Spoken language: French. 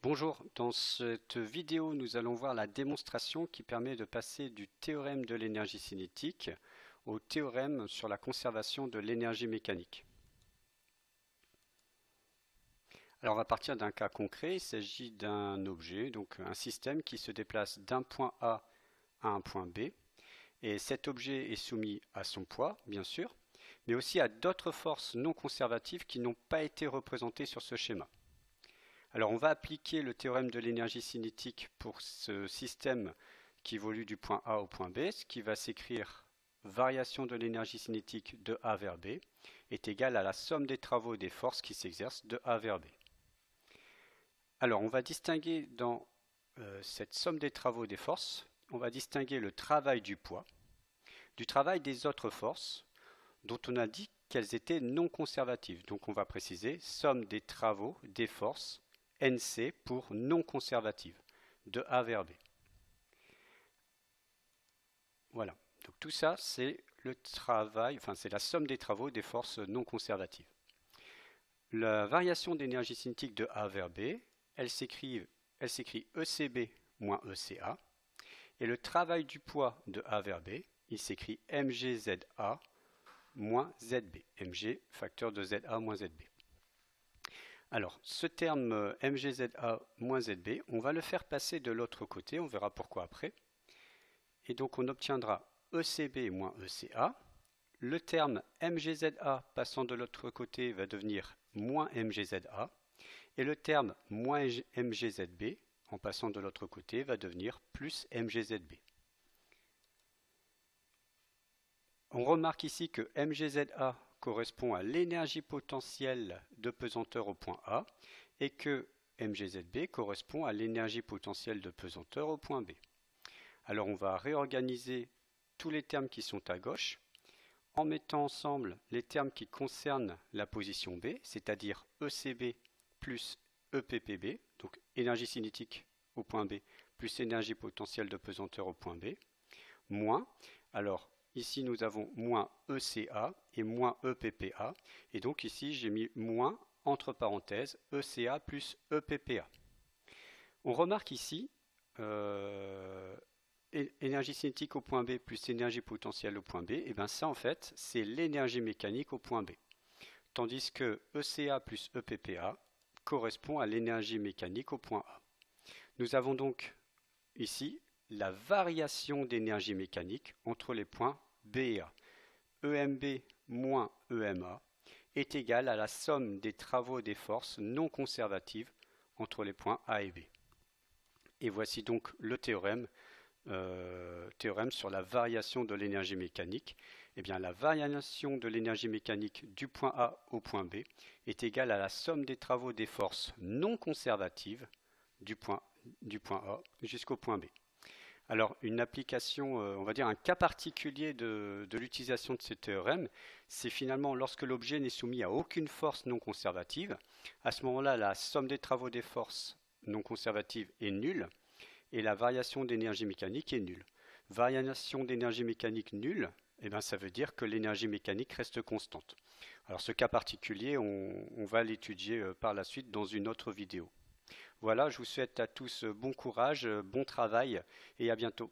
Bonjour, dans cette vidéo, nous allons voir la démonstration qui permet de passer du théorème de l'énergie cinétique au théorème sur la conservation de l'énergie mécanique. Alors, on va partir d'un cas concret. Il s'agit d'un objet, donc un système qui se déplace d'un point A à un point B. Et cet objet est soumis à son poids, bien sûr, mais aussi à d'autres forces non conservatives qui n'ont pas été représentées sur ce schéma. Alors on va appliquer le théorème de l'énergie cinétique pour ce système qui évolue du point A au point B, ce qui va s'écrire variation de l'énergie cinétique de A vers B est égale à la somme des travaux et des forces qui s'exercent de A vers B. Alors on va distinguer dans cette somme des travaux et des forces, on va distinguer le travail du poids du travail des autres forces dont on a dit qu'elles étaient non conservatives. Donc on va préciser somme des travaux des forces NC pour non conservative, de A vers B. Voilà. Donc tout ça, c'est le travail, enfin c'est la somme des travaux des forces non conservatives. La variation d'énergie cinétique de A vers B, elle s'écrit ECB moins ECA. Et le travail du poids de A vers B, il s'écrit MGZA moins ZB. MG, facteur de ZA moins ZB. Alors, ce terme MGZA moins ZB, on va le faire passer de l'autre côté, on verra pourquoi après. Et donc on obtiendra ECB moins ECA. Le terme MGZA passant de l'autre côté va devenir moins MGZA. Et le terme moins MGZB, en passant de l'autre côté, va devenir plus MGZB. On remarque ici que MGZA correspond à l'énergie potentielle de pesanteur au point A et que MGZB correspond à l'énergie potentielle de pesanteur au point B. Alors on va réorganiser tous les termes qui sont à gauche en mettant ensemble les termes qui concernent la position B, c'est-à-dire ECB plus EPPB, donc énergie cinétique au point B plus énergie potentielle de pesanteur au point B, moins, alors ici nous avons moins ECA et moins EPPA, et donc ici j'ai mis moins entre parenthèses ECA plus EPPA. On remarque ici énergie cinétique au point B plus énergie potentielle au point B, et bien ça en fait c'est l'énergie mécanique au point B. Tandis que ECA plus EPPA correspond à l'énergie mécanique au point A. Nous avons donc ici la variation d'énergie mécanique entre les points B et A. EMB moins EMA est égal à la somme des travaux des forces non conservatives entre les points A et B. Et voici donc le théorème sur la variation de l'énergie mécanique. Eh bien, la variation de l'énergie mécanique du point A au point B est égale à la somme des travaux des forces non conservatives du point A jusqu'au point B. Alors, une application, on va dire un cas particulier de l'utilisation de ce théorème, c'est finalement lorsque l'objet n'est soumis à aucune force non conservative. À ce moment-là, la somme des travaux des forces non conservatives est nulle et la variation d'énergie mécanique est nulle. Variation d'énergie mécanique nulle, eh bien, ça veut dire que l'énergie mécanique reste constante. Alors, ce cas particulier, on va l'étudier par la suite dans une autre vidéo. Voilà, je vous souhaite à tous bon courage, bon travail et à bientôt.